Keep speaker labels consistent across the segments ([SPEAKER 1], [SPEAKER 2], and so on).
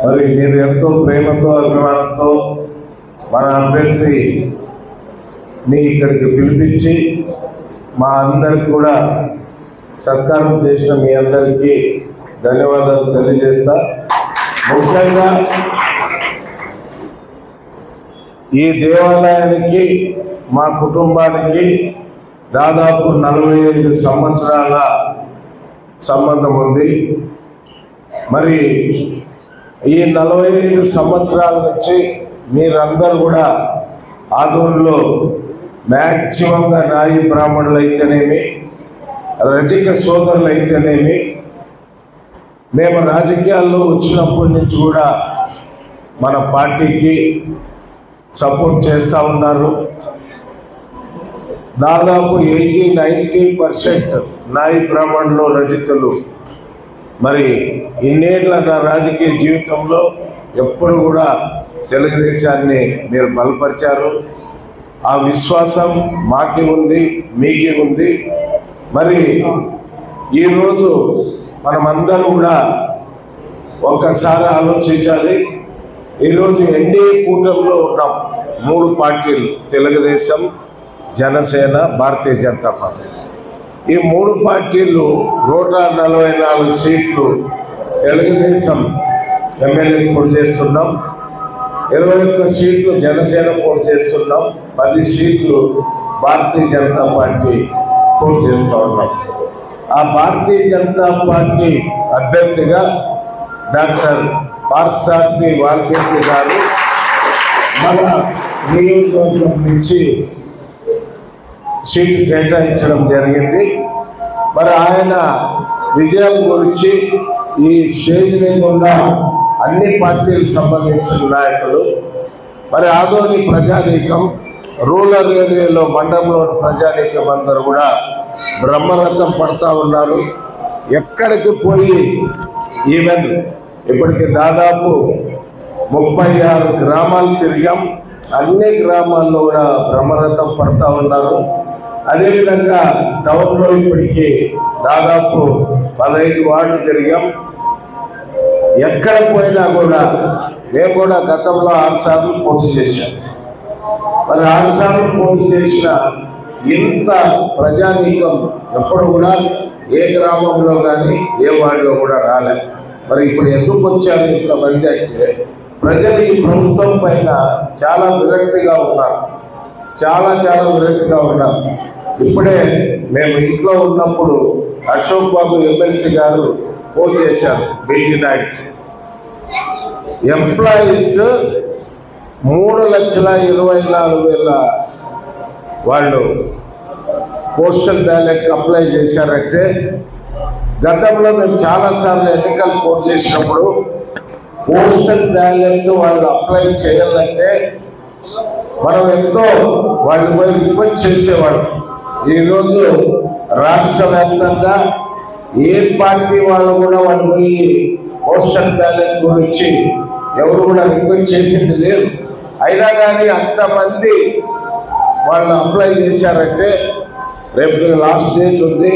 [SPEAKER 1] మరి మీరు ఎంతో ప్రేమతో అభిమానంతో మన అభ్యర్థిని ఇక్కడికి పిలిపించి మా అందరికి కూడా సత్కారం చేసిన మీ అందరికీ ధన్యవాదాలు తెలియజేస్తా. ముఖ్యంగా ఈ దేవాలయానికి మా కుటుంబానికి దాదాపు 45 సంవత్సరాల సంబంధం ఉంది. మరి ఈ 45 సంవత్సరాల నుంచి మీరందరూ కూడా ఆదోనిలో మ్యాక్సిమంగా నాయి బ్రాహ్మణులు అయితేనేమి, రజక సోదరులు అయితేనేమి, మేము రాజకీయాల్లో వచ్చినప్పటి నుంచి కూడా మన పార్టీకి సపోర్ట్ చేస్తూ ఉన్నారు. దాదాపు 80-90% నాయి బ్రాహ్మణులు రజకులు. మరి ఇన్నేళ్ల నా రాజకీయ జీవితంలో ఎప్పుడు కూడా తెలుగుదేశాన్ని మీరు బలపరిచారు. ఆ విశ్వాసం మాకి ఉంది, మీకే ఉంది. మరి ఈరోజు మనమందరం కూడా ఒక్కసారి ఆలోచించాలి. ఈరోజు ఎన్డీఏ కూటమిలో ఉన్నాం. 3 పార్టీలు, తెలుగుదేశం, జనసేన, భారతీయ జనతా పార్టీ. ఈ 3 పార్టీలు 144 సీట్లు తెలుగుదేశం ఎమ్మెల్యేకి పోటీ చేస్తున్నాం, 21 సీట్లు జనసేన పోటీ చేస్తున్నాం, 10 సీట్లు భారతీయ జనతా పార్టీ పోటీ చేస్తూ ఉన్నాం. ఆ భారతీయ జనతా పార్టీ అభ్యర్థిగా డాక్టర్ పార్థసారథి వాల్మీకి గారు మన నియోజకవర్గం నుంచి సీటు కేటాయించడం జరిగింది. మరి ఆయన విజయం గురించి ఈ స్టేజ్ మీద ఉన్న అన్ని పార్టీలకు సంబంధించిన నాయకులు, మరి ఆదోని ప్రజానీకం, రూరల్ ఏరియాలో మండలంలోని ప్రజానీకం అందరూ కూడా బ్రహ్మరథం పడుతూ ఉన్నారు. ఎక్కడికి పోయి ఈవెన్ ఇప్పటికి దాదాపు 36 గ్రామాలు తిరిగాం. అన్ని గ్రామాల్లో కూడా బ్రహ్మరథం పడుతూ ఉన్నారు. అదేవిధంగా టౌన్లో ఇప్పటికీ దాదాపు 15 వార్డులు తిరిగాం. ఎక్కడ పోయినా కూడా మేము కూడా గతంలో 6 సార్లు పోటీ చేశాం. మరి 6 సార్లు పోటీ చేసిన ఇంత ప్రజానీకం ఎప్పుడు కూడా ఏ గ్రామంలో కానీ ఏ వార్డులో కూడా రాలే. మరి ఇప్పుడు ఎందుకు వచ్చారు ఇంతమంది అంటే, ప్రజలు ఈ ప్రభుత్వం పైన చాలా విరక్తిగా ఉన్నారు, చాలా విరక్తిగా ఉన్నారు. ఇప్పుడే మేము ఇంట్లో ఉన్నప్పుడు అశోక్ బాబు ఎమ్మెల్సీ గారు ఫోన్ చేశారు బీటీ నాయుడికి. ఎంప్లాయీస్ 3,24,000 వాళ్ళు పోస్టల్ బ్యాలెట్ అప్లై చేశారంటే, గతంలో మేము చాలాసార్లు ఎన్నికలు పోటీ చేసినప్పుడు పోస్టల్ బ్యాలెట్ వాళ్ళు అప్లై చేయాలంటే మనం ఎంతో వాళ్ళు పోయి రిక్వెస్ట్ చేసేవాళ్ళం. ఈరోజు రాష్ట్ర వ్యాప్తంగా ఏ పార్టీ వాళ్ళు కూడా వాళ్ళు పోయి పోస్టల్ బ్యాలెట్ గురించి ఎవరు కూడా రిక్వెస్ట్ చేసింది లేదు. అయినా కానీ అంతమంది వాళ్ళు అప్లై చేశారంటే రేపు లాస్ట్ డేట్ ఉంది.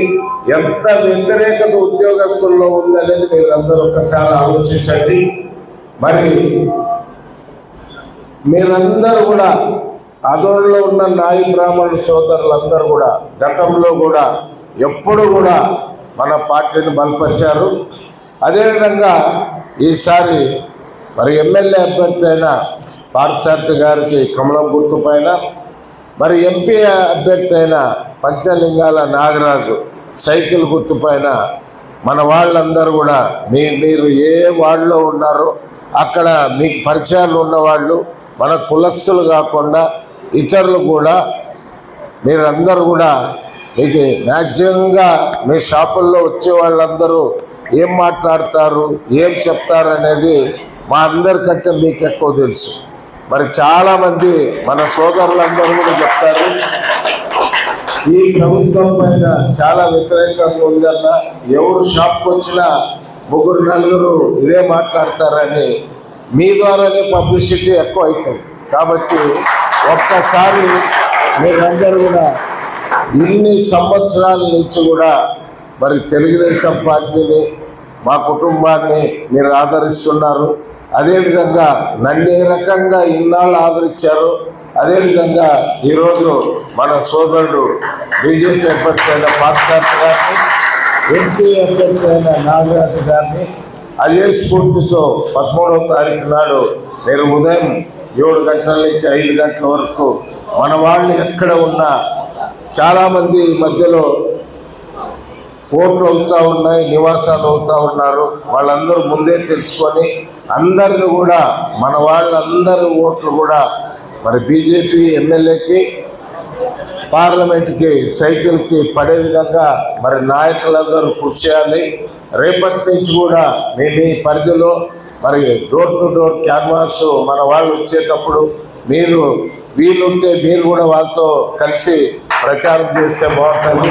[SPEAKER 1] ఎంత వ్యతిరేకత ఉద్యోగస్తుల్లో ఉందనేది మీరు అందరూ ఒక్కసారి ఆలోచించండి. మరి మీరందరూ కూడా ఆదోనిలో ఉన్న నాయి బ్రాహ్మణుల సోదరులందరూ కూడా గతంలో కూడా ఎప్పుడు కూడా మన పార్టీని బలపరిచారు. అదేవిధంగా ఈసారి మరి ఎమ్మెల్యే అభ్యర్థి అయిన పార్థసారథి గారికి కమలం గుర్తు పైన, మరి ఎంపీ అభ్యర్థి అయిన పంచలింగాల నాగరాజు సైకిల్ గుర్తు పైన మన వాళ్ళందరూ కూడా మీరు ఏ వార్డులో ఉన్నారో అక్కడ మీకు పరిచయాలు ఉన్నవాళ్ళు, మన కులస్తులు కాకుండా ఇతరులు కూడా మీరందరూ కూడా మీకు మ్యాక్సిమంగా మీ షాపుల్లో వచ్చే వాళ్ళందరూ ఏం మాట్లాడతారు, ఏం చెప్తారు అనేది మా అందరికంటే మీకు ఎక్కువ తెలుసు. మరి చాలామంది మన సోదరులందరూ కూడా చెప్తారు ఈ ప్రభుత్వం పైన చాలా వ్యతిరేకంగా ఉందన్న, ఎవరు షాప్కి వచ్చినా 3-4 ఇదే మాట్లాడతారని మీ ద్వారానే పబ్లిసిటీ ఎక్కువ అవుతుంది. కాబట్టి ఒక్కసారి మీరందరూ కూడా ఇన్ని సంవత్సరాల నుంచి కూడా మరి తెలుగుదేశం పార్టీని, మా కుటుంబాన్ని మీరు ఆదరిస్తున్నారు. అదేవిధంగా నన్ను ఏ రకంగా ఇన్నాళ్ళు ఆదరించారు, అదేవిధంగా ఈరోజు మన సోదరుడు బీజేపీ అభ్యర్థి అయిన పార్థసారథి గారిని, ఎంపీ అభ్యర్థి అయిన నాగరాజు గారిని అదే స్ఫూర్తితో 13వ తారీఖు నాడు నేను ఉదయం 7 గంటల నుంచి 5 గంటల వరకు మన వాళ్ళు ఎక్కడ ఉన్నా చాలామంది ఈ మధ్యలో ఓట్లు అవుతూ ఉన్నాయి, నివాసాలు అవుతూ ఉన్నారు. వాళ్ళందరూ ముందే తెలుసుకొని అందరిని కూడా మన వాళ్ళందరూ ఓట్లు కూడా మరి బీజేపీ ఎమ్మెల్యేకి, పార్లమెంట్కి, సైకిల్కి పడే విధంగా మరి నాయకులందరూ కృషి చేయాలి. రేపటి నుంచి కూడా మీ పరిధిలో మరి డోర్ టు డోర్ క్యాన్వాస్ మన వాళ్ళు వచ్చేటప్పుడు మీరు వీలుంటే మీరు కూడా వాళ్ళతో కలిసి ప్రచారం చేస్తే బాగుంటుంది.